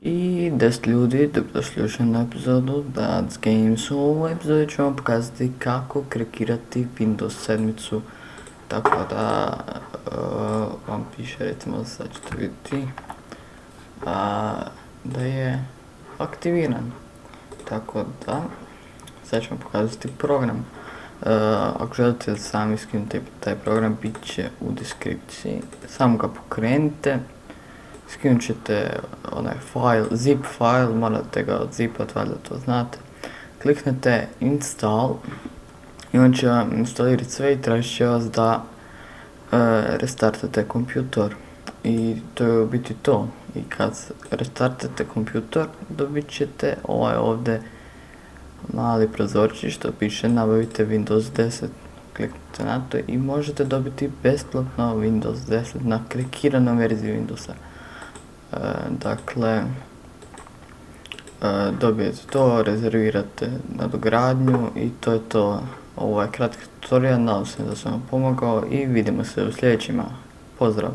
I 10 ljudi, dobrodošli još jednu epizodu Dad's Games. U ovoj epizodi ću vam pokazati kako krekirati Windows 7. Tako da vam piše, recimo sad ćete vidjeti da je aktiviran. Tako da, sad ću vam pokazati program. Ako želite sami skinuti taj program, bit će u deskripciji. Samo ga pokrenite. Skinut ćete onaj file, zip file, morate ga odzipat, valjda to znate. Kliknete install i on će vam instalirati sve i tražit će vas da restartate kompjutor. I to je u biti to. I kad restartate kompjutor, dobit ćete ovaj ovdje mali prozorčić što piše nabavite Windows 10. Kliknite na to i možete dobiti besplatno Windows 10 na krekiranom verziji Windowsa. Dakle, dobijete to, rezervirate nadogradnju i to je to. Ovo je kratki tutorial, nadam se da sam vam pomogao i vidimo se u sljedećima. Pozdrav!